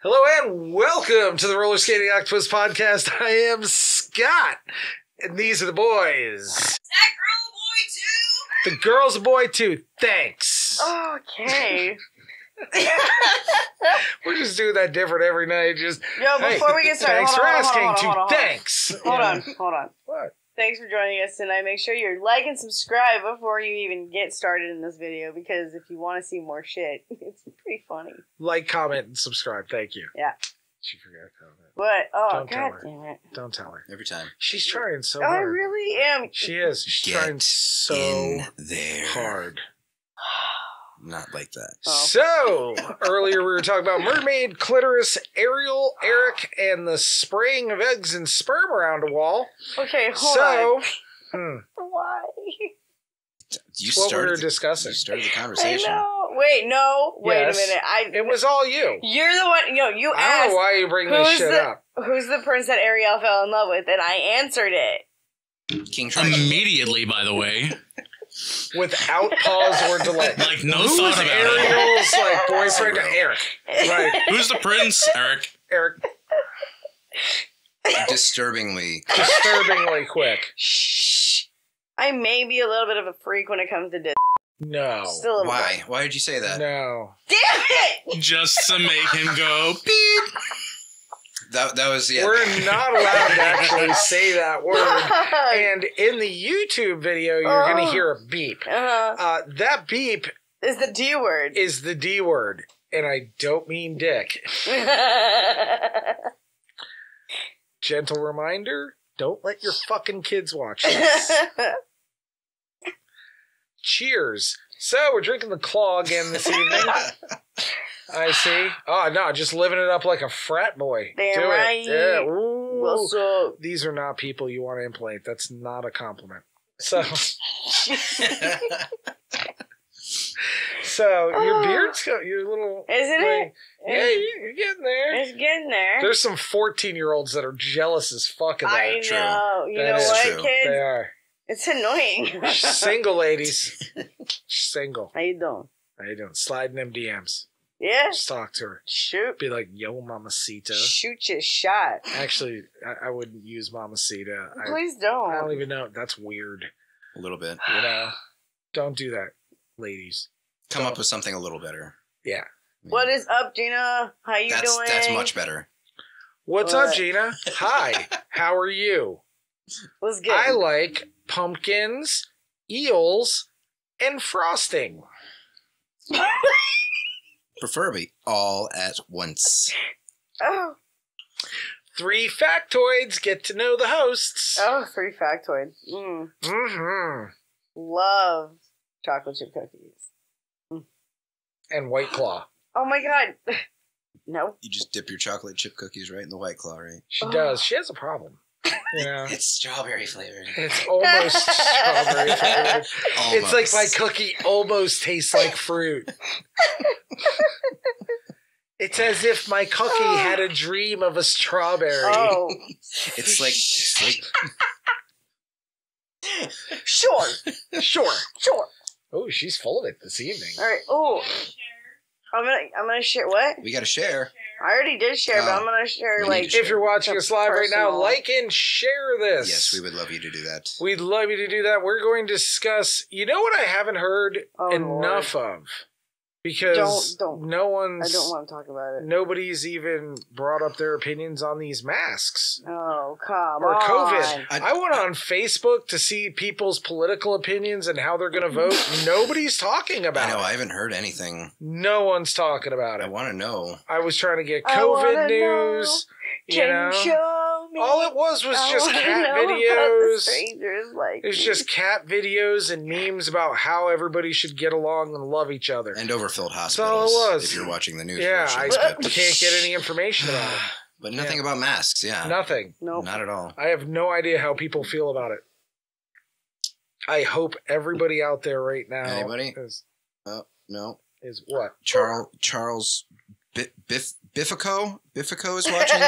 Hello and welcome to the Rollerskating Octopus podcast. I am Scott, and these are the boys. That girl boy too? The girl's a boy too. Thanks. Okay. We're just doing that different every night. Just Before we get started, thanks for asking. hold on. Thanks. Hold on. What? Thanks for joining us tonight. Make sure you like and subscribe before you even get started in this video, because if you want to see more shit, it's pretty funny. Like, comment, and subscribe. Thank you. Yeah. She forgot to comment. But Don't tell god her. damn it! Don't tell her. Every time. She's trying so I hard. really am. She is. She's trying so in there. hard. Not like that. Oh. So, earlier we were talking about mermaid, clitoris, Ariel, Eric, and the spraying of eggs and sperm around a wall. Okay, hold on. Why? You What we were started discussing. You started the I conversation. know. Wait Yes. a minute. It was all you. You're the one. You I don't asked know why you bring this shit up. who's the prince that Ariel fell in love with, and I answered it. King Triton. Immediately, by the way. Without pause or delay. Like, no Who's thought about it. Ariel's like boyfriend? Eric. Right. Who's the prince, Eric? Eric. Disturbingly. Disturbingly quick. Shh. I may be a little bit of a freak when it comes to Disney. No. Still a little Why? bit. Why did you say that? No. Damn it! Just to make him go beep. That was We're not allowed to actually say that word. And in the YouTube video, you're going to hear a beep. That beep Is the D word. is the D word. And I don't mean dick. Gentle reminder, don't let your fucking kids watch this. Cheers. So, we're drinking the Claw again this evening. I see. Oh, no, just living it up like a frat boy. Damn Do right. it. Yeah. Ooh. What's up? These are not people you want to implant. That's not a compliment. So, your beard's got your little... Isn't it? Yeah, you're getting there. It's getting there. There's some 14-year-olds that are jealous as fuck of that. I True. know. You That know is what, true. They kids? are. It's annoying. Single ladies. Single. How you doing? How you doing? Slide in them DMs. Yeah? Just talk to her. Shoot. Be like, yo, mamacita. Shoot your shot. Actually, I wouldn't use mamacita. Please I don't. don't even know. That's weird. A little bit. You know? Don't do that, ladies. Come up with something a little better. Yeah. What is up, Gina? How you doing? That's much better. What's What? up, Gina? Hi. How are you? What's good? I like pumpkins, eels, and frosting. Preferably all at once. Oh. 3 factoids. Get to know the hosts. Oh, 3 factoid. Mm-hmm. Love chocolate chip cookies. And White Claw. Oh my god. No. You just dip your chocolate chip cookies right in the White Claw, right? She does. She has a problem. You know? It's strawberry flavored. It's almost strawberry flavored. It's like Almost. my cookie almost tastes like fruit. It's as if my cookie had a dream of a strawberry. Oh. It's like Sure. Sure. Sure. Oh, she's full of it this evening. All right. Oh. I'm gonna share what? we got to share. I already did share, but I'm gonna share We need like to If you're watching us live right now, personal. like and share this. Yes, we would love you to do that. We'd love you to do that. We're going to discuss, you know what I haven't heard Oh, enough of? Because Don't. no I one's, don't want to talk about it. nobody's even brought up their opinions on these masks. Oh, come Or on. COVID. I went on Facebook to see people's political opinions and how they're going to vote. Nobody's talking about I know, it. I haven't heard anything. No one's talking about I it. want to know. I was trying to get I wanna COVID news. You Can know? you show me? All it was I just wanna cat know about the videos. strangers like It was me. just cat videos and memes about how everybody should get along and love each other. And overfilled That's all hospitals. it was. If you're watching the news. Yeah, I versions, but- can't get any information about it. But nothing about masks, yeah. Nothing. Nope. Not at all. I have no idea how people feel about it. I hope everybody out there right now Anybody? is Oh, no. what? Charles Biffico is watching.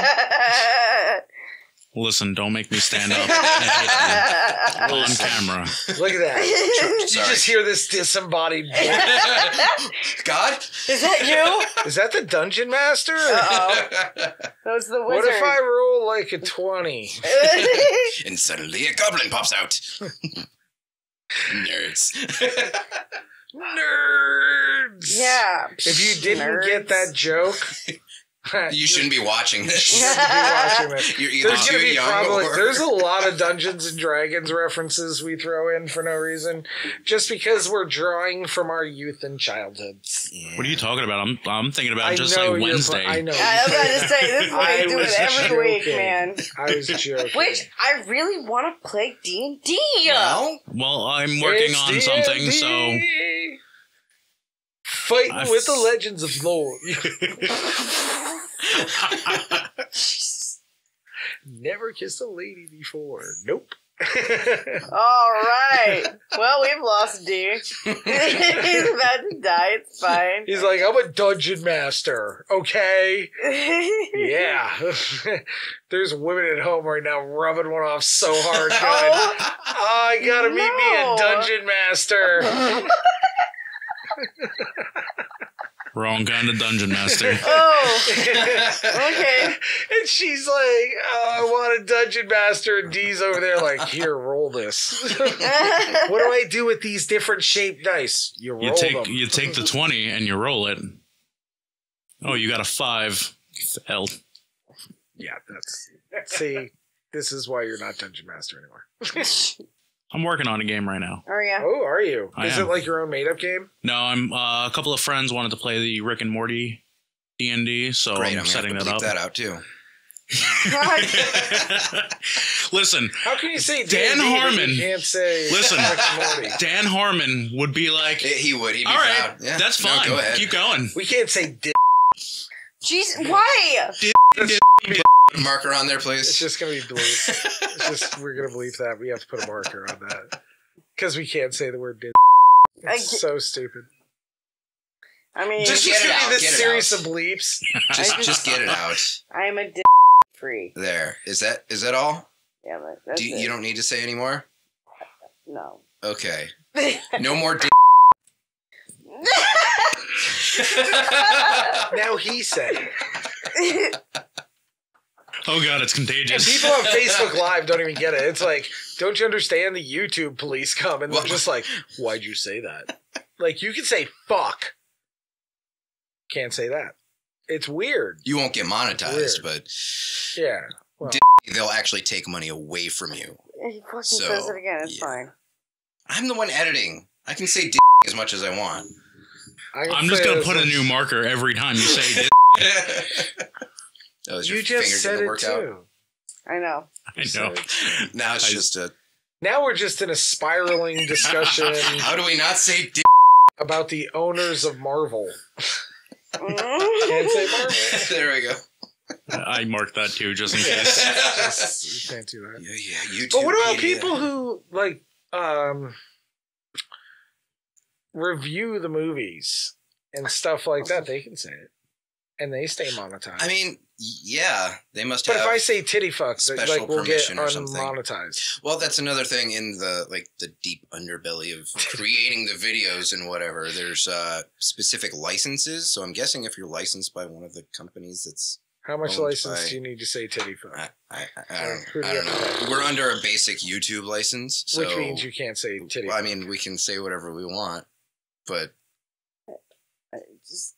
Listen, don't make me stand up and hit you on camera. Look at that. You Sorry. just hear this disembodied voice. God? Is that you? Is that the Dungeon Master? Uh-oh. That was the What wizard. if I roll like a 20? And suddenly a goblin pops out. Nerds. Nerds! Yeah. If you didn't get that joke, You shouldn't be watching this. you shouldn't be watching this. You're either There's too gonna be young or... there's a lot of Dungeons and Dragons references we throw in for no reason, just because we're drawing from our youth and childhoods. Yeah. What are you talking about? I'm thinking about I just know like you're Wednesday. I know. I was about to say, this is what I I do was it every week, joking. man. I was joking. Which, I really want to play D&D. Well, Well, I'm working It's on something, D&D. so Fighting I've- with the legends of lore. Never kissed a lady before. Nope. All right. Well, we've lost D. He's about to die. It's fine. He's like, I'm a dungeon master. Okay. Yeah. There's women at home right now rubbing one off so hard. Going, Oh, I gotta meet me a no. dungeon master. wrong kind of dungeon master. Oh. Okay. And she's like, oh, I want a dungeon master. And Dee's over there like, here, roll this. What do I do with these different shaped dice? You roll them. You take the 20 and you roll it. Oh, you got a 5. Hell. Yeah, that's... See, this is why you're not dungeon master anymore. I'm working on a game right now. Oh, yeah. Oh, are you? I Is am. it like your own made-up game? No, I'm a couple of friends wanted to play the Rick and Morty D&D, so great. I'm I'm setting going to that bleep up. that out, too. Listen, How can you say Dan D&D, but Harmon. You can't say Listen. Rick and Morty. Dan Harmon would be like, He would. He'd be all right, proud. Yeah. that's No, fine. go ahead. Keep going. We can't say D. Jeez, why? Marker on there, It's please. just going to be bleep. It's just, we're going to bleep that. We have to put a marker on that. Because we can't say the word D. It's so stupid. I mean, Just This is get it going to out, be this get it series out. of bleeps. Just get it out. I'm a free. There. Is that all? Yeah, but that's You it. don't need to say any more? No. Okay. No more Now he said it. Oh god, it's And contagious. people on Facebook Live don't even get it. It's like, don't you understand? The YouTube police come and they're just like, why'd you say that? Like, you can say fuck. Can't say that. It's weird. You won't get monetized, but Yeah. Well, they'll actually take money away from you. He fucking So, says it again. It's yeah. fine. I'm the one editing. I can say as much as I want. I'm just going to put a new marker every time you say it. That was You your just fingers said gonna it work too. out. I know. I know. Now it's just a. Now we're just in a spiraling discussion How do we not say about the owners of Marvel. Mm. Can't say Marvel. There we go. I marked that too, just in case. You can't do that. Yeah, YouTube. But what about media. people who like review the movies and stuff like that? They can say it, and they stay monetized. I mean, yeah, they must but have. if I say titty fuck, special like we'll get permission or something. unmonetized. Well, that's another thing in the deep underbelly of creating the videos and whatever. There's specific licenses. So I'm guessing if you're licensed by one of the companies that's How much owned license by- do you need to say titty fuck? I Who do don't you have to know. pay? We're under a basic YouTube license, so Which means you can't say titty Well, I fuck. mean, we can say whatever we want, but Just,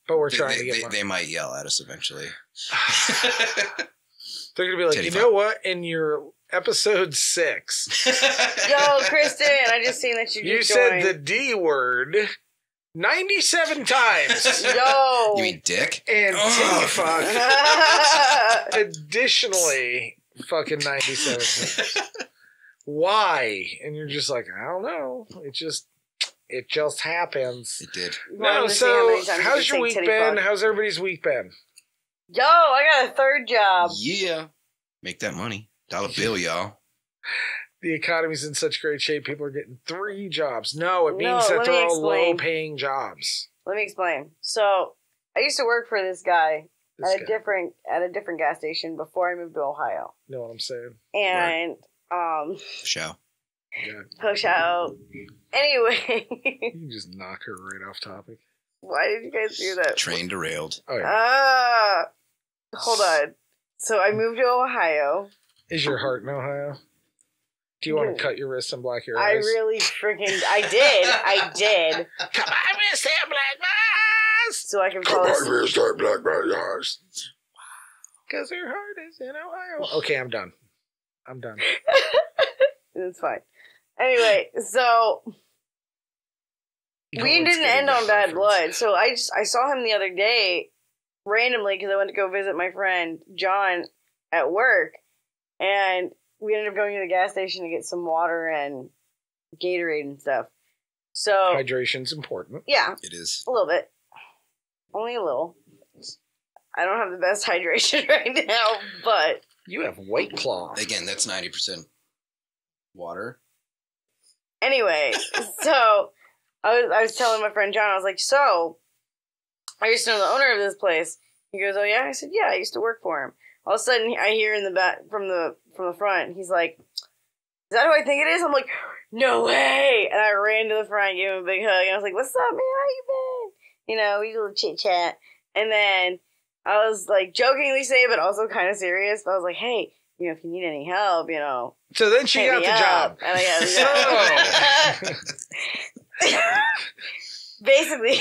But we're trying to get money. they might yell at us eventually. They're going to be like, Titty you fuck. know what? In your episode 6, yo, Kristen, I just seen that you you just said joined. the D word 97 times. Yo. You mean dick? And titty fuck. Additionally, fucking 97 times. Why? And you're just like, I don't know. It just happens. It did. You wanted No, to see how many so times you how's can your say week titty been? fuck. How's everybody's week been? Yo, I got a third job. Yeah. Make that money. Dollar bill, y'all. The economy's in such great shape, people are getting 3 jobs. No, it No, means that let me they're all explain. low-paying jobs. Let me explain. So, I used to work for this guy at a different gas station before I moved to Ohio. You know what I'm saying? And Show. Yeah. push out. Anyway, You can just knock her right off topic. why did you guys do that? Train derailed. Oh yeah. Hold on. So I moved to Ohio. Is your heart in Ohio? Do you want to cut your wrists and black your eyes? I really freaking I did. Come on, Mr. Black Eyes! So I can fall asleep. Mr. Black Eyes. Because her heart is in Ohio. Okay, I'm done. It's fine. Anyway, so No we one's didn't getting end that on bad reference. blood. So I saw him the other day randomly because I went to go visit my friend John at work, and we ended up going to the gas station to get some water and Gatorade and stuff. So Hydration's important. yeah, It is. a little bit, only a little. I don't have the best hydration right now, but You have White Claw. Again, that's 90% water. anyway, so I was telling my friend John, I was like, so I used to know the owner of this place. He goes, oh yeah? I said, yeah, I used to work for him. All of a sudden, I hear in the back from the front, he's like, is that who I think it is? I'm like, no way! And I ran to the front, gave him a big hug, and I was like, what's up, man? How you been? You know, we do a little chit chat. And then I was like jokingly saying, but also kind of serious. But I was like, hey, you know, if you need any help, you know. So then she hit got me the up. job. And I got the job. Basically,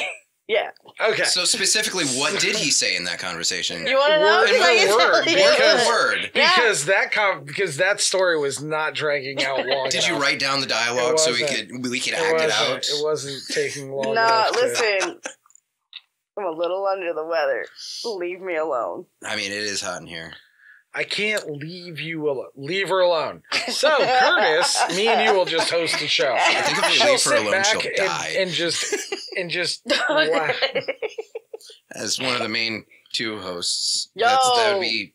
yeah. Okay. So specifically, what did he say in that conversation? You want to know? Word 'Cause I can for word, tell you. because- Word. Yeah. Because that story was not dragging out long Did you enough. write down the dialogue so we wasn't. could act it out? It wasn't taking long No, enough. listen. I'm a little under the weather. Leave me alone. I mean, it is hot in here. I can't leave you alone. Leave her alone. So, Curtis, me and you will just host the show. I think if we She'll leave her sit alone, back she'll die. and just laugh. As one of the main two hosts, Yo. that would be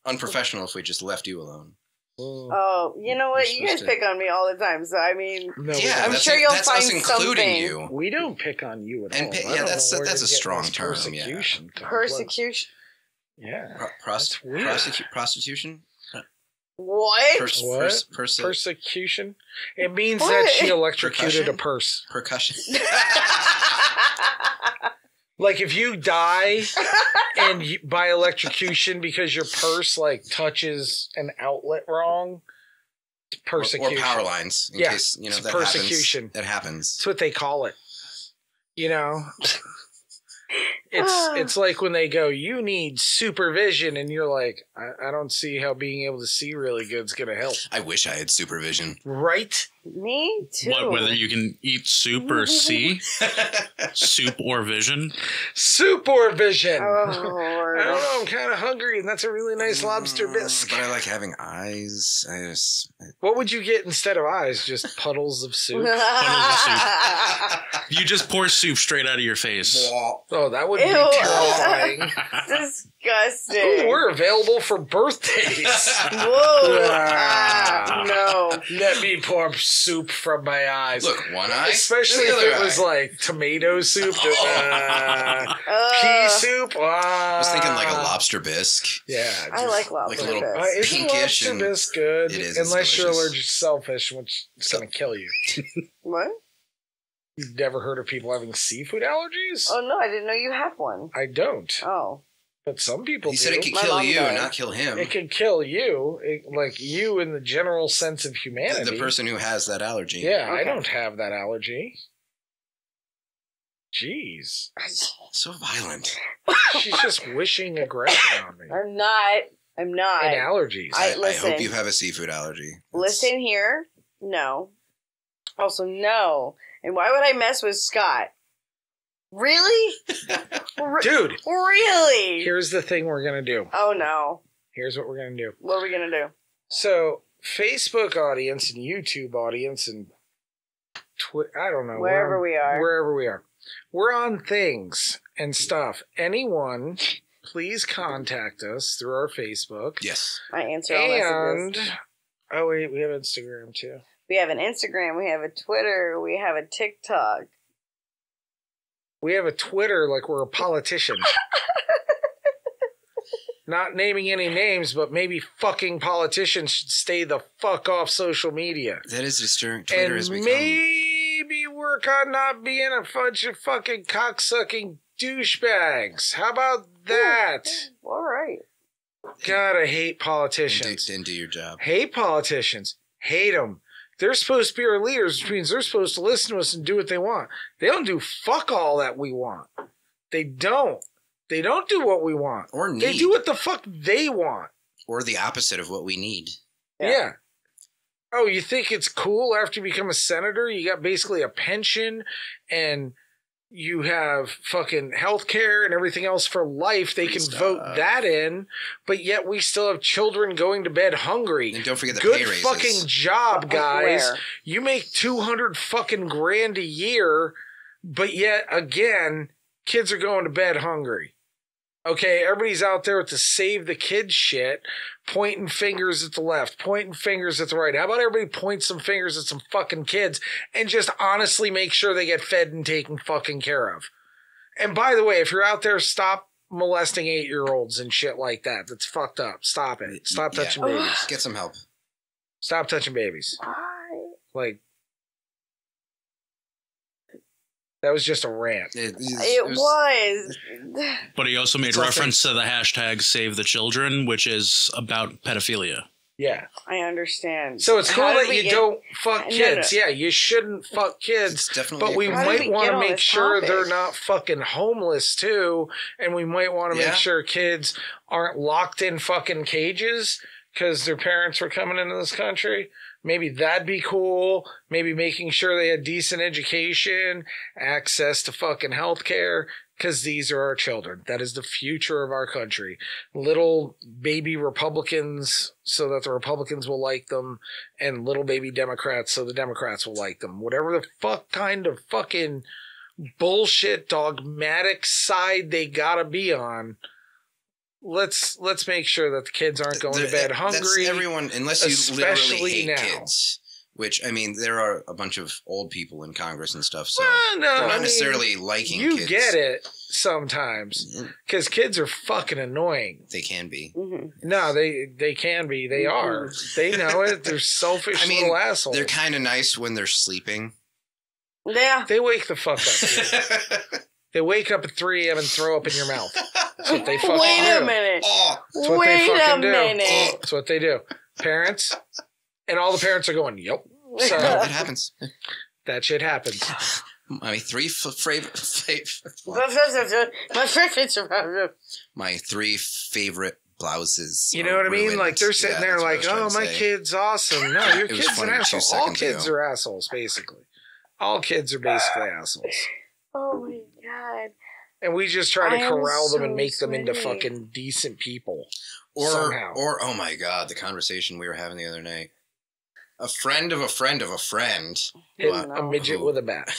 unprofessional if we just left you alone. Oh, you know what? You're You guys supposed to- pick on me all the time, so I mean, No, Yeah, I'm that's sure you'll that's find us including something. you. we don't pick on you at And all. pi- I yeah, don't that's know where a you're getting strong this term, yeah. Persecution. persecution. Yeah. That's weird. prostitution? What? What? Persecution? It means What? that she electrocuted a Percussion? purse. Percussion. Like if you die and by electrocution because your purse like touches an outlet wrong, it's or persecution. power lines. In Yeah, case, you know, it's that persecution. Happens. That happens. That's what they call it. You know? It's like when they go, you need supervision, and you're like, I don't see how being able to see really good is going to help. I wish I had supervision. Right? Me too. What, whether you can eat soup or see? Soup or vision? Soup or vision. Oh, Lord. I don't know. I'm kind of hungry, and that's a really nice lobster bisque. But I like having eyes. What would you get instead of eyes? Just puddles of soup? You just pour soup straight out of your face. Oh, that would be Ew. terrifying. Disgusting. Ooh, we're available for birthdays. Whoa. Ah. No. Let me pour soup from my eyes. Look, one eye. Especially the if other it was eye. like tomato soup, pea soup. I was thinking like a lobster bisque. Yeah, I like lobster like a little bisque. isn't pinkish lobster and bisque good? it is, it's Unless you're delicious. allergic to shellfish, which is going to kill you. What? You've never heard of people having seafood allergies? Oh, no, I didn't know you had one. I don't, Oh. but some people He do. said it could My kill mom you, does. not kill him. It could kill you, like you in the general sense of humanity. The person who has that allergy. Yeah, I Okay. don't have that allergy. Jeez. So violent. She's just wishing aggression on me. I'm not. I'm not. And allergies. I- I listen. hope you have a seafood allergy. Listen here. No. Also, no. And why would I mess with Scott? Really? Dude, Really? here's the thing we're going to do. Oh, no. Here's what we're going to do. What are we going to do? So, Facebook audience and YouTube audience and I don't know. Wherever we are. Wherever we are. We're on things and stuff. Anyone, please contact us through our Facebook. Yes. I answer all messages. And, oh wait, we have Instagram too. We have an Instagram. We have a Twitter. We have a TikTok. We have a Twitter like we're a politician. not naming any names, but maybe fucking politicians should stay the fuck off social media. That is disturbing. Twitter has become... maybe work on not being a bunch of fucking cocksucking douchebags. How about that? All right. God, I hate politicians. Didn't do your job. Hate politicians. Hate them. They're supposed to be our leaders, which means they're supposed to listen to us and do what they want. They don't do fuck all that we want. They don't. They don't do what we want. Or need. They do what the fuck they want. Or the opposite of what we need. Yeah. Oh, you think it's cool after you become a senator? You got basically a pension and you have fucking health care and everything else for life. They can vote that in, but yet we still have children going to bed hungry. And don't forget the good pay raises. Fucking job, guys. You make 200 fucking grand a year, but yet again, kids are going to bed hungry. Okay, everybody's out there with the save the kids shit, pointing fingers at the left, pointing fingers at the right. How about everybody point some fingers at some fucking kids and just honestly make sure they get fed and taken fucking care of? And by the way, if you're out there, stop molesting 8-year-olds and shit like that. That's fucked up. Stop it. Stop touching babies. Get some help. Stop touching babies. Why? Like, that was just a rant. It was. But he also made reference to the hashtag Save the Children, which is about pedophilia. Yeah. I understand. So it's cool How did that we you get- don't fuck No, kids. no. Yeah, you shouldn't fuck kids. It's definitely But we a How did might we want get to on make this sure topic? they're not fucking homeless too. And we might want to make sure kids aren't locked in fucking cages because their parents were coming into this country. Maybe that'd be cool. Maybe making sure they had decent education, access to fucking healthcare, because these are our children. That is the future of our country. Little baby Republicans so that the Republicans will like them, and little baby Democrats so the Democrats will like them. Whatever the fuck kind of fucking bullshit dogmatic side they gotta be on. Let's make sure that the kids aren't going to bed hungry. That's everyone, unless you especially literally hate now. kids. Which, I mean, there are a bunch of old people in Congress and stuff, so Well, no, they're not I mean, necessarily liking you kids. get it sometimes because kids are fucking annoying. They can be. Mm-hmm. No, they can be. They are. They know it. They're selfish little assholes. They're kind of nice when they're sleeping. Yeah. They wake the fuck up. Dude. They wake up at 3 a.m. and throw up in your mouth. That's what they fucking do. Wait a minute. Oh, That's what Wait they a fucking do. minute. That's what they do. Parents, and all the parents are going, yep. So it happens. that shit happens. My three my three favorite blouses. You know what I mean? ruined. Like they're sitting Yeah, there that's like, what I oh, was trying my to say. kid's awesome. No, your It was kid's an funny 2 asshole. All seconds kids ago. are assholes, basically. All kids are basically assholes. Oh my god. And we just try to I am corral them and so make them into sweaty. fucking decent people. Or somehow. oh my god, the conversation we were having the other night. A friend of a friend of a friend. Hit Wow. a midget Who- with a bat.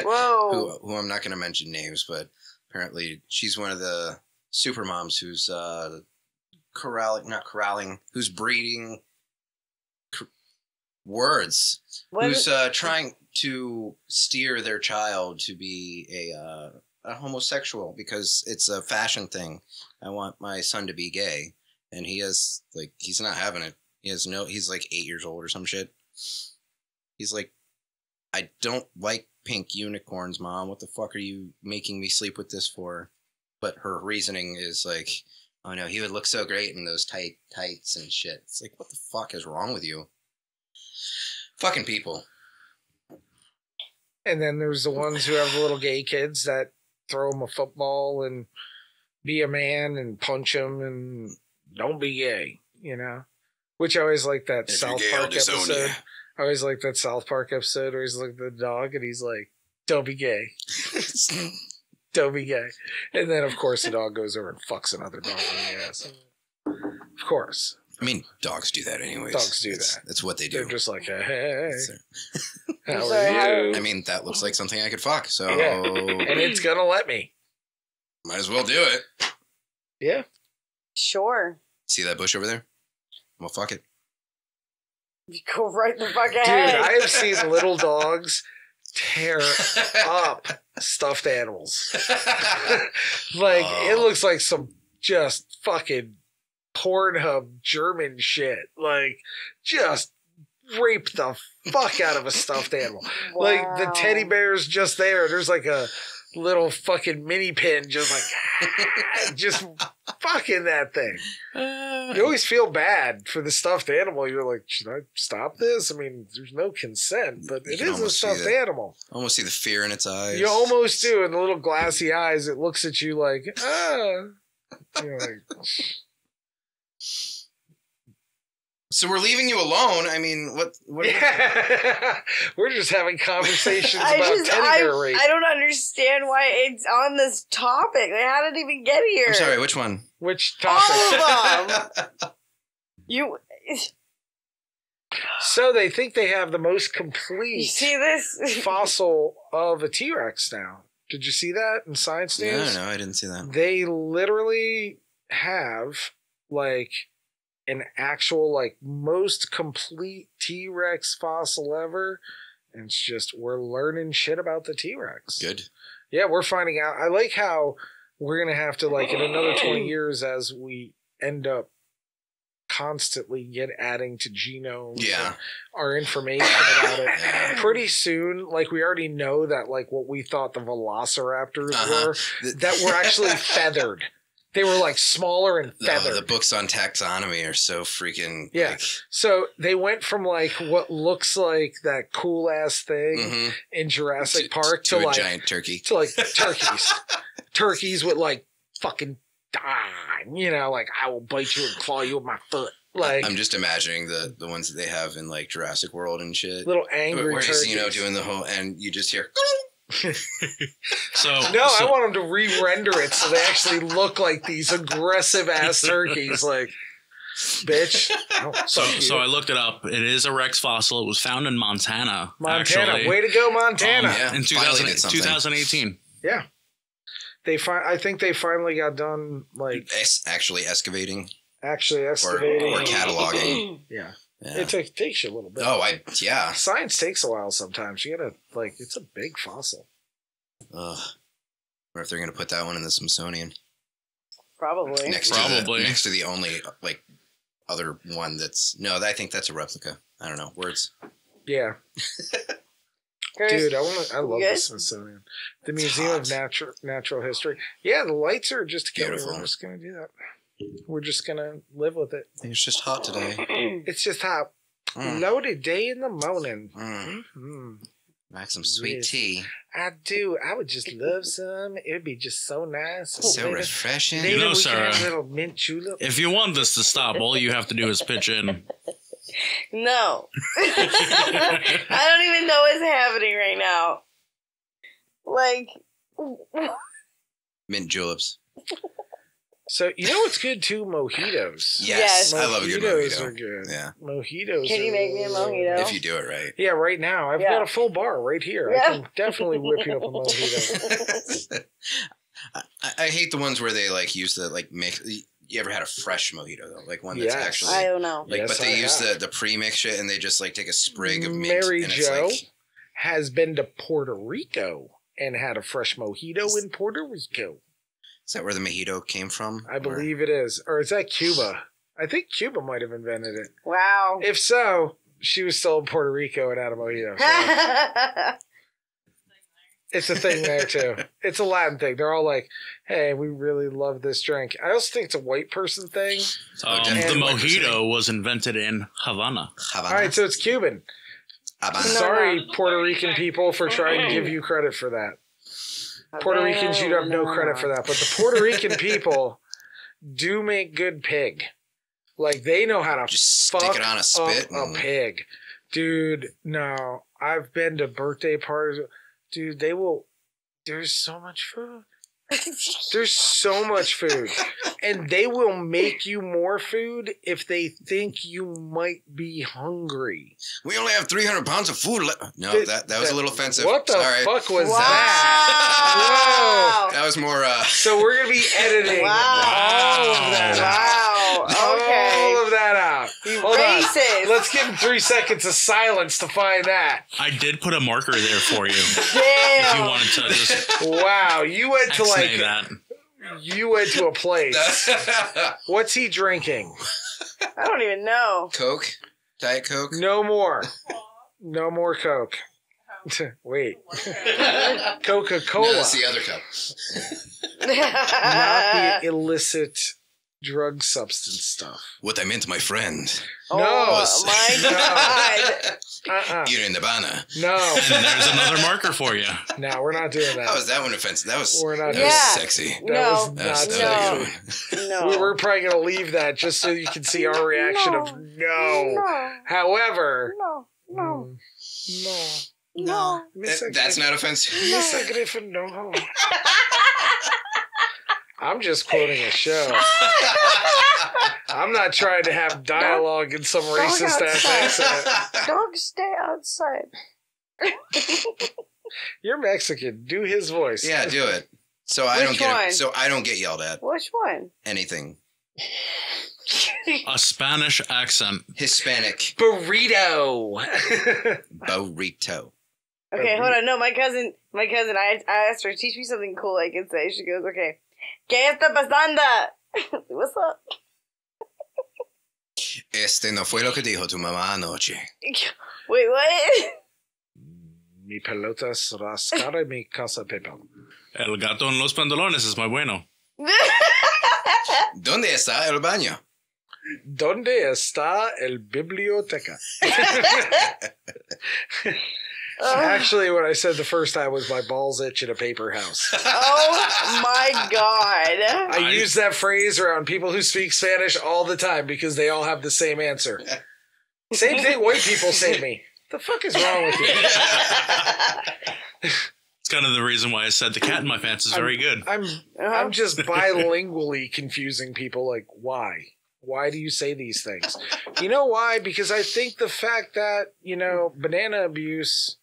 Whoa. who I'm not going to mention names, but apparently she's one of the super moms who's who's breeding words, What who's is- trying to steer their child to be a homosexual because it's a fashion thing. I want my son to be gay, and he's not having it. He's like 8 years old or some shit. He's like, I don't like pink unicorns, Mom. What the fuck are you making me sleep with this for? But her reasoning is like, oh no, he would look so great in those tights and shit. It's like, what the fuck is wrong with you? Fucking people. And then there's the ones who have the little gay kids that throw them a football and be a man and punch them and don't be gay, you know? Which I always like that If South you're gay, I'll Park disown episode. you. I always like that South Park episode where he's looking at the dog and he's like, don't be gay. Don't be gay. And then, of course, the dog goes over and fucks another dog in the ass. Of course. I mean, dogs do that anyways. Dogs do that. That's what they do. They're just like, hey, So- how sorry, are you? I mean, that looks like something I could fuck, so Yeah. And it's going to let me. might as well do it. Yeah. Sure. See that bush over there? Well, fuck it. You go right the fuck Dude, ahead. I have seen little dogs tear up stuffed animals. Like, it looks like some just fucking Pornhub German shit. Like, just rape the fuck out of a stuffed animal. Wow. Like, the teddy bear's just there. There's like a little fucking mini pin just like, just fucking that thing. You always feel bad for the stuffed animal. You're like, should I stop this? I mean, there's no consent, but it is a stuffed animal. Almost see the fear in its eyes. You almost do. In the little glassy eyes, it looks at you like, You're like... So we're leaving you alone. I mean, what yeah. We're just having conversations about teddy bear rape. I don't understand why it's on this topic. Like, how did it even get here? I'm sorry, which one? Which topic? All of them. You So they think they have the most complete see this? fossil of a T-Rex now. Did you see that in Science News? No, I didn't see that. They literally have like an actual like most complete T-Rex fossil ever. And it's just we're learning shit about the T-Rex. Good. Yeah, we're finding out. I like how we're going to have to like in another 20 years as we end up constantly adding to genomes and our information about it. Pretty soon, like we already know that like what we thought the velociraptors were, that were actually feathered. They were like smaller and feathered. The books on taxonomy are so freaking like... So they went from like what looks like that cool ass thing in Jurassic Park to a like giant turkey. To like turkeys. Turkeys with like fucking you know, like I will bite you and claw you with my foot. Like I'm just imagining the ones that they have in like Jurassic World and shit. Little angry turkeys. You know, doing the whole, and you just hear. I want them to re-render it so they actually look like these aggressive ass turkeys. Like, bitch. So I looked it up. It is a Rex fossil. It was found in Montana. Actually. Way to go, Montana! In 2018. Yeah. I think they finally got done, like... Actually excavating. Or cataloging. Yeah. It takes you a little bit. Science takes a while sometimes. You gotta, like, it's a big fossil. Ugh. Or if they're gonna put that one in the Smithsonian. Probably. Next to the only, like, other one that's... No, I think that's a replica. I don't know. Words. Yeah. Dude, I love the Smithsonian. The Museum of Natural History. Yeah, the lights are just beautiful. We're just going to do that. We're just going to live with it. It's just hot today. It's just hot. Loaded day in the morning. Like some sweet tea. I do. I would just love some. It would be just so nice. So refreshing. You know, Sarah, little mint julep. if you want this to stop, all you have to do is pitch in. No. I don't even know what's happening right now. Like... Mint juleps. So, you know what's good, too? Mojitos. Yes. I love a good mojito. Mojitos are good. Yeah. Mojitos Can you make me a mojito? If you do it right. Yeah, right now. I've got a full bar right here. Yeah. I can definitely whip you up a mojito. I hate the ones where they, like, use the, like, mix... You ever had a fresh mojito, though? Like one that's actually... I don't know. Like, but they use the pre-mix shit and they just, like, take a sprig of mint. Mary and Jo it's like... has been to Puerto Rico and had a fresh mojito in Puerto Rico. Is that where the mojito came from? I believe it is. Or is that Cuba? I think Cuba might have invented it. Wow. If so, she was still in Puerto Rico and had a mojito. So. It's a thing there, too. It's a Latin thing. They're all like, hey, we really love this drink. I also think it's a white person thing. The mojito was invented in Havana. All right, so it's Cuban. Sorry, Puerto Rican people, for trying to give you credit for that. Puerto Ricans, you have no credit for that. But the Puerto Rican people do make good pig. Like, they know how to just fuck stick it on a spit a pig. Dude, no. I've been to birthday parties. Dude, they will... There's so much food. There's so much food. And they will make you more food if they think you might be hungry. We only have 300 pounds of food left. No, that was a little offensive. What the fuck was that? Whoa. That was more... So we're going to be editing all of that out. Okay. All of that out. Hold Racist. on. Let's give him 3 seconds of silence to find that. I did put a marker there for you. Damn. If you wanted to just... Wow. You went to like... that. You went to a place. What's he drinking? I don't even know. Coke? Diet Coke? No more. No more Coke. Wait. Coca-Cola. No, that's the other cup. Not the illicit drug substance stuff. What I meant, my friend. Oh No. my God. You're in Nirvana. No. And there's another marker for you. No, we're not doing that. How was that one offensive? That was, We're not that doing was Yeah. sexy. No. That That was, was that not. was a good one. No. We're probably going to leave that just so you can see our reaction of no. No. However, No. No. no. No. That's not offensive. Misagriffin, no. I'm just quoting a show. I'm not trying to have dialogue in some racist ass accent. Dogs stay outside. You're Mexican. Do his voice. Yeah, do it. So I Which don't get one? it. So I don't get yelled at. Which one? Anything. A Spanish accent. Hispanic Burrito. burrito. Okay, hold on. No, my cousin, I asked her to teach me something cool I can say. She goes, okay. ¿Qué está pasando? What's up? Este no fue lo que dijo tu mamá anoche. Wait, what? Mi pelotas rascar mi casa pepa. El gato en los pantalones es muy bueno. ¿Dónde está el baño? ¿Dónde está el biblioteca? Actually, what I said the first time was my balls itch in a paper house. Oh my God. I use that phrase around people who speak Spanish all the time because they all have the same answer. Same thing white people say to me. The fuck is wrong with you? It's kind of the reason why I said the cat in my pants is very good. I'm just bilingually confusing people. Like, why? Why do you say these things? You know why? Because I think the fact that, banana abuse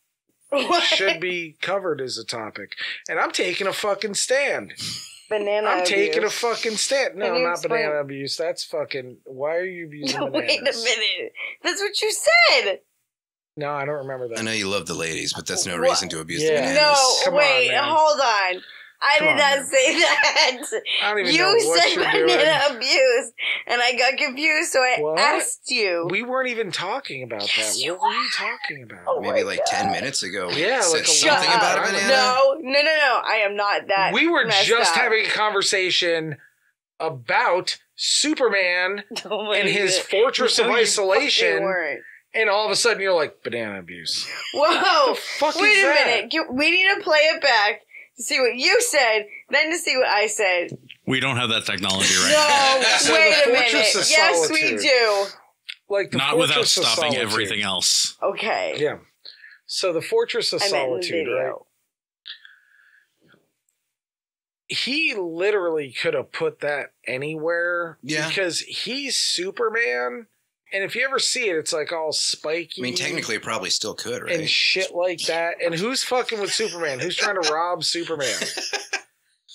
should be covered as a topic. And I'm taking a fucking stand. Banana I'm abuse. taking a fucking stand. No, Can you not explain? banana abuse. That's fucking... Why are you abusing bananas? Wait a minute. That's what you said. No, I don't remember I that. know you love the ladies, but that's no What? reason to abuse Yeah. the bananas. No, Come on, wait, man. hold on. I Come did on, not man. say that. I don't even know You what said you're banana doing. abuse, and I got confused, so I What? asked you. We weren't even talking about Yes, that. you What were you talking about? Oh Maybe my like God. 10 minutes ago. We Yeah, said like a something lot. about a banana. No. I am not that. We were messed just up. having a conversation about Superman Oh my and his God. fortress of No, you isolation, fucking weren't. and all of a sudden you're like, banana abuse. Whoa! The fuck Wait is a that? minute. We need to play it back to see what you said, then to see what I said. We don't have that technology right No, So wait the a minute. Fortress of Yes, we Solitude. do. Like the now. Not without Fortress of stopping Solitude. everything else. Okay. Yeah. So the Fortress of I meant in the Solitude, right? video. He literally could have put that anywhere. Yeah. Because he's Superman. And if you ever see it, it's like all spiky. I mean, technically, it probably still could, right? and shit like that. And who's fucking with Superman? Who's trying to rob Superman?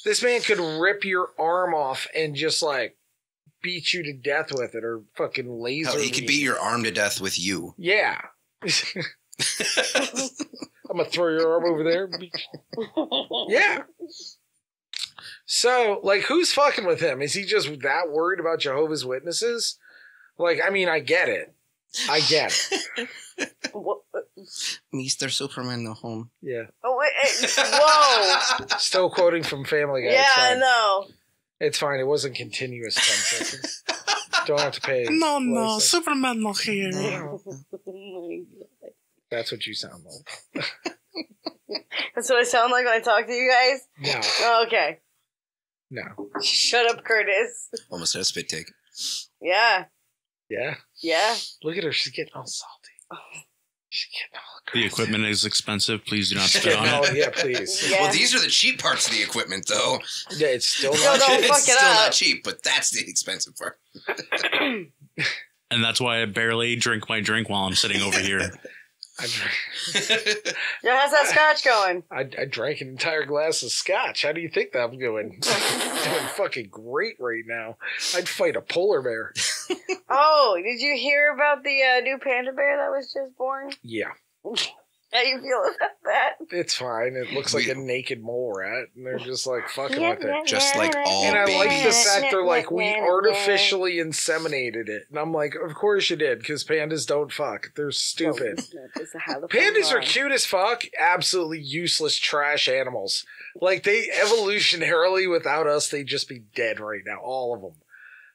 This man could rip your arm off and just like beat you to death with it, or fucking laser. Hell, he could you. beat your arm to death with you. Yeah. I'm gonna throw your arm over there. Yeah. So, like, who's fucking with him? Is he just that worried about Jehovah's Witnesses? Like, I mean, I get it. I get it. What? Mr. Superman, the home. Yeah. Oh, wait, whoa. Still quoting from Family Guy. Yeah, It's I fine. know. It's fine. It wasn't continuous 10 seconds. Don't have to pay. license. Superman not here. Oh my God. That's what you sound like. That's what I sound like when I talk to you guys? No. Oh, okay. No. Shut up, Curtis. Almost had a spit take. Yeah. Yeah. Yeah. Look at her. She's getting all salty. She's getting all The crazy. equipment is expensive. Please do not She's spit getting on all, it. yeah, please. Yeah. Well, these are the cheap parts of the equipment, though. Yeah, it's still Still not. don't It's fuck it still up. not cheap, but that's the expensive part. And that's why I barely drink my drink while I'm sitting over here. I drank, Yeah, how's that scotch going? I drank an entire glass of scotch. How do you think that I'm doing? Doing fucking great right now. I'd fight a polar bear. Oh, did you hear about the new panda bear that was just born? Yeah. How you feel about that? It's fine. It looks like a naked mole rat, and they're just like fucking with it. Just like all And I babies. like the fact they're like, we artificially inseminated it. And I'm like, of course you did, because pandas don't fuck. They're stupid. Pandas are cute as fuck, absolutely useless trash animals. Like, they evolutionarily, without us, they'd just be dead right now. All of them.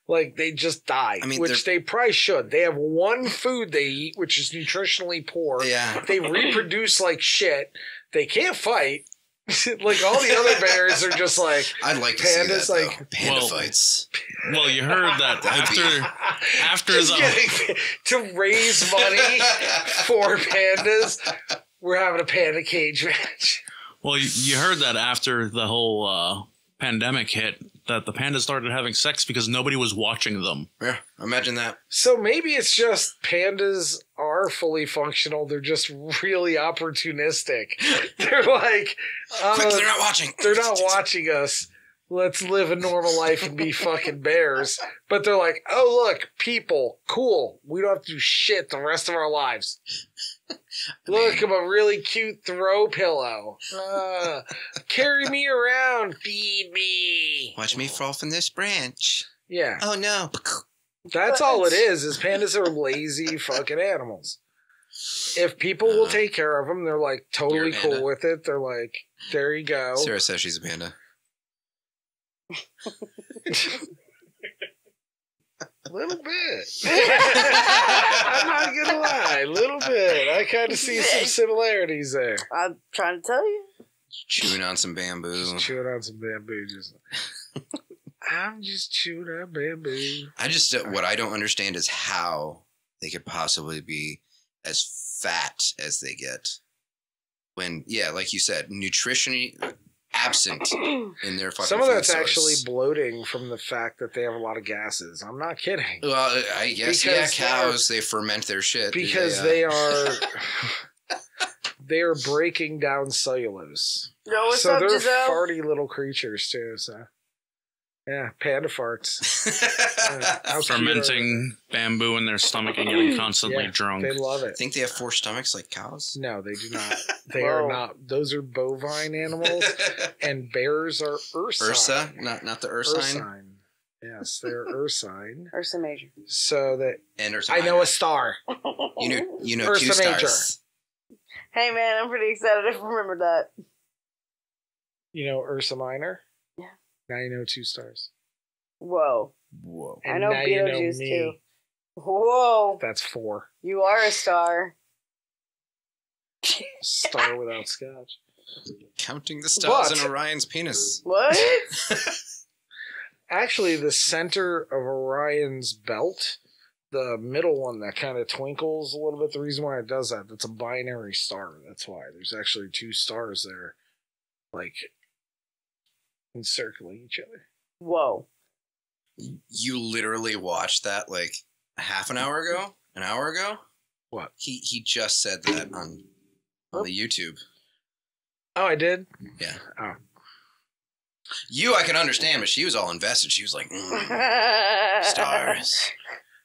Like, they just die, which they probably should. They have one food they eat, which is nutritionally poor. Yeah. They reproduce like shit. They can't fight. Like, all the other bears are just like... I'd like to pandas, see that, like, though. Panda fights. Well, you heard that after just the... to raise money for pandas, we're having a panda cage match. Well, you heard that after the whole pandemic hit, that the pandas started having sex because nobody was watching them. Yeah, imagine that. So maybe it's just pandas are fully functional. They're just really opportunistic. They're like, Quick, they're not watching. They're not watching us. Let's live a normal life and be fucking bears. But they're like, oh, look, people, cool. We don't have to do shit the rest of our lives. Look, I'm a really cute throw pillow. Carry me around. Feed me. Watch me fall from this branch. Yeah. Oh, no. That's all it is pandas are lazy fucking animals. If people will take care of them, they're like totally cool with it. They're like, there you go. Sarah says she's a panda. A little bit. I'm not gonna lie. A little bit. I kind of see some similarities there. I'm trying to tell you. Chewing on some bamboo. Just chewing on some bamboo. I'm just chewing on bamboo. What I don't understand is how they could possibly be as fat as they get. When, yeah, like you said, nutrition absent in their fucking Some of that's food source. actually bloating from the fact that they have a lot of gases. I'm not kidding. Well, I guess, because cows, they ferment their shit. Because they are... They are breaking down cellulose. Yo, what's so up, they're Giselle? farty little creatures, too, so... Yeah, panda farts. Fermenting bamboo in their stomach and getting constantly drunk. They love it. Think they have 4 stomachs like cows? No, they do not. They are not. Those are bovine animals, and bears are ursine. Ursa? Not the ursine? Ursine. Yes, they're ursine. Ursa Major. So that... And Ursa I Minor. know a star. You know Ursa 2 Major. stars. Hey, man, I'm pretty excited I remembered that. You know Ursa Minor? Yeah. Now you know 2 stars. Whoa. And I know now you know Beetlejuice, me. too. Whoa. That's 4. You are a star. Star without scotch. Counting the stars But- in Orion's penis. What? Actually, the center of Orion's belt, the middle one that kind of twinkles a little bit, the reason why it does that, that's a binary star. That's why. There's actually 2 stars there, like, encircling each other. Whoa. You literally watched that like half an hour ago? An hour ago? What? He just said that on the YouTube. Oh, I did? Yeah. Oh. You, I can understand, but she was all invested. She was like, stars.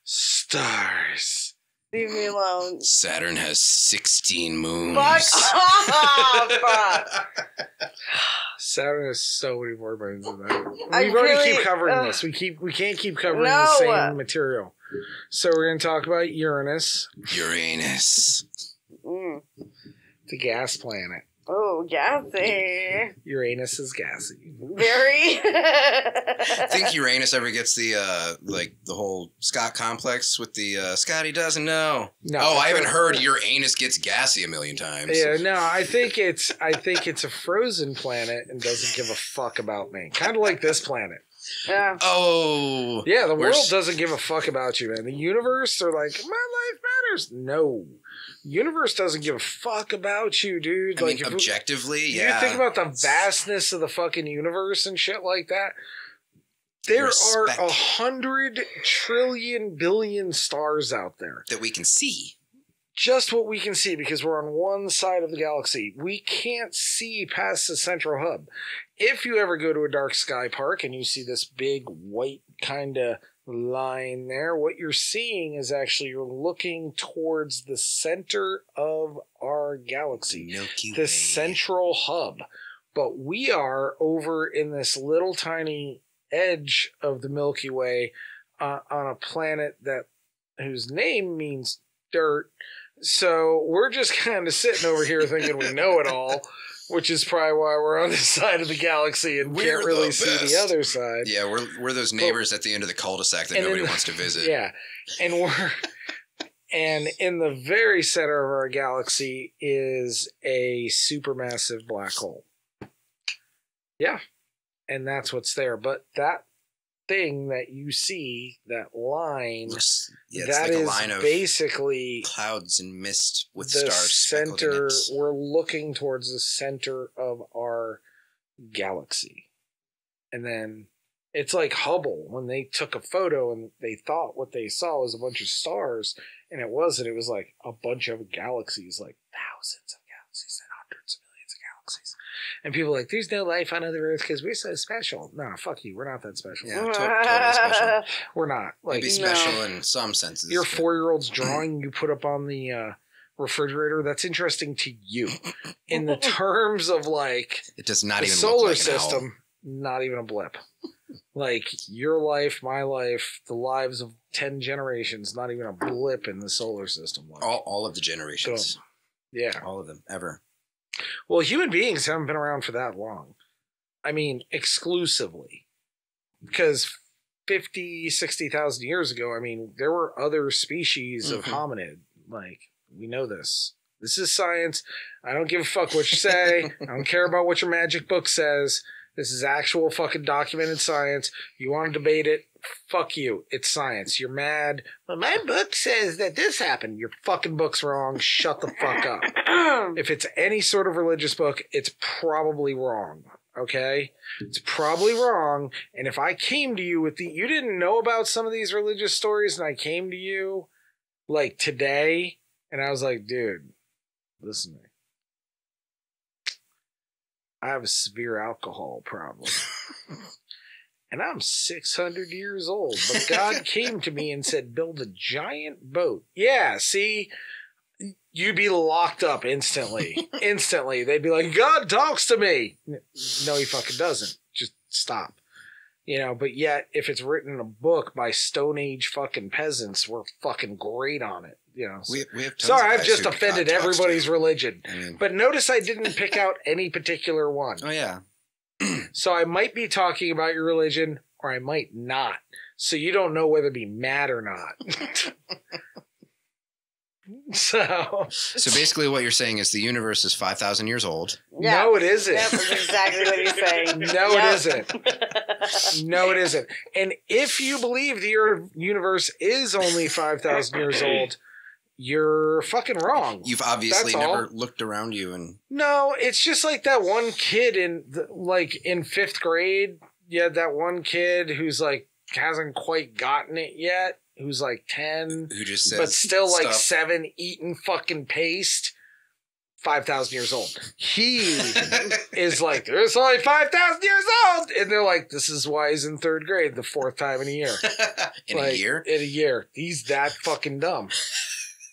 Stars. Leave me alone. Saturn has 16 moons. Fuck off! Saturn has so many more brains than that. I We've already really- keep covering this. We can't keep covering the No. same material. So we're going to talk about Uranus, Uranus. Mm. the gas planet. Oh, gassy. Uranus is gassy. Very. Think Uranus ever gets the the whole Scott complex with the Scotty doesn't know. No, Oh, I haven't heard Uranus gets gassy a million times. Yeah, no, I think it's a frozen planet and doesn't give a fuck about me. Kind of like this planet. Yeah. Oh. Yeah, the We're world s- doesn't give a fuck about you, man. The universe, they're like, my life matters. No. Universe doesn't give a fuck about you, dude. I Like, mean, if objectively, you yeah. think about the vastness of the fucking universe and shit like that. There Respect. are 100 trillion billion stars out there. that we can see. Just what we can see because we're on one side of the galaxy. We can't see past the central hub. If you ever go to a dark sky park and you see this big white kind of line there, what you're seeing is actually you're looking towards the center of our galaxy, Milky the Way. central hub. But we are over in this little tiny edge of the Milky Way on a planet whose name means dirt. So we're just kind of sitting over here thinking we know it all, which is probably why we're on this side of the galaxy and We're can't really the see best. the other side. Yeah, we're those neighbors at the end of the cul-de-sac that nobody wants to visit. Yeah, and in the very center of our galaxy is a supermassive black hole. Yeah, and that's what's there. But that thing that you see, that line, It's that like a is line of basically clouds and mist with the stars speckled in center. it. We're looking towards the center of our galaxy. And then it's like Hubble when they took a photo and they thought what they saw was a bunch of stars, and it wasn't. It was like a bunch of galaxies, like thousands of galaxies and hundreds of millions of galaxies. And people are like, there's no life on other Earth because we're so special. No, fuck you. We're not that special. Yeah, totally special. We're not. Like, Maybe special in some senses. your but- 4-year-old's drawing you put up on the refrigerator, that's interesting to you. In the terms of like It does not the even solar look like an owl. system, not even a blip. Like your life, my life, the lives of 10 generations, not even a blip in the solar system. Like, All of the generations. yeah. All of them, ever. Well, human beings haven't been around for that long. I mean, exclusively. Because 50, 60,000 years ago, I mean, there were other species of hominid. Like, we know this. This is science. I don't give a fuck what you say. I don't care about what your magic book says. This is actual fucking documented science. You want to debate it? Fuck you. It's science. You're mad. But my book says that this happened. Your fucking book's wrong. Shut the fuck up. If it's any sort of religious book, it's probably wrong. Okay? It's probably wrong. And if I came to you with you didn't know about some of these religious stories, and I came to you like today, and I was like, dude, listen to me. I have a severe alcohol problem. And I'm 600 years old. But God came to me and said, build a giant boat. Yeah, see? You'd be locked up instantly. Instantly. They'd be like, God talks to me. No, he fucking doesn't. Just stop. You know, but yet, if it's written in a book by Stone Age fucking peasants, we're fucking great on it. You know, We have tons sorry, of I've guys just who offended God talks to. everybody's religion. I mean, But notice I didn't pick out any particular one. oh yeah. So I might be talking about your religion, or I might not. So you don't know whether to be mad or not. So basically what you're saying is the universe is 5,000 years old. Yeah. no, it isn't. Yep, that's exactly what he's saying. No, Yep. it isn't. No, it isn't. And if you believe the universe is only 5,000 years old, you're fucking wrong. You've obviously That's all. never looked around you and No, it's just like that one kid in in 5th grade. You had that one kid who's like hasn't quite gotten it yet, who's like 10, who just says but still like stuff. 7, eating fucking paste. 5,000 years old. He is like, there's only 5,000 years old. And they're like, this is why he's in 3rd grade the 4th time in a year. in a Like, year. In a year. He's that fucking dumb.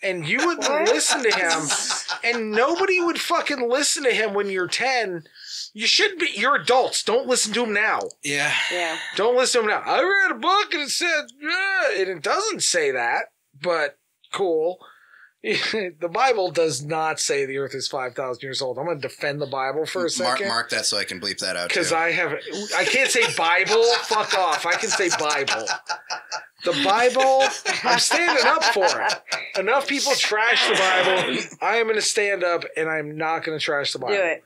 And you would listen to him, and nobody would fucking listen to him when you're 10. You should be, you're adults. Don't listen to him now. Yeah. Yeah. Don't listen to him now. I read a book and it said, and it doesn't say that, but cool. The Bible does not say the earth is 5,000 years old. I'm going to defend the Bible for a second. Mark that so I can bleep that out too. Because I can't say Bible. Fuck off. I can say Bible. The Bible, I'm standing up for it. Enough people trash the Bible. I am going to stand up and I'm not going to trash the Bible. Do it.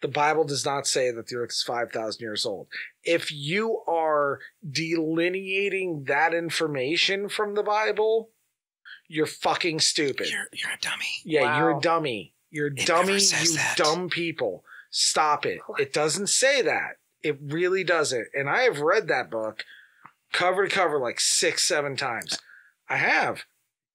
The Bible does not say that the earth is 5,000 years old. If you are delineating that information from the Bible, you're fucking stupid. You're a dummy. Yeah, Wow. you're a dummy. You're a It dummy, never says you that. dumb people. Stop it. It doesn't say that. It really doesn't. And I have read that book cover to cover like 6, 7 times. I have.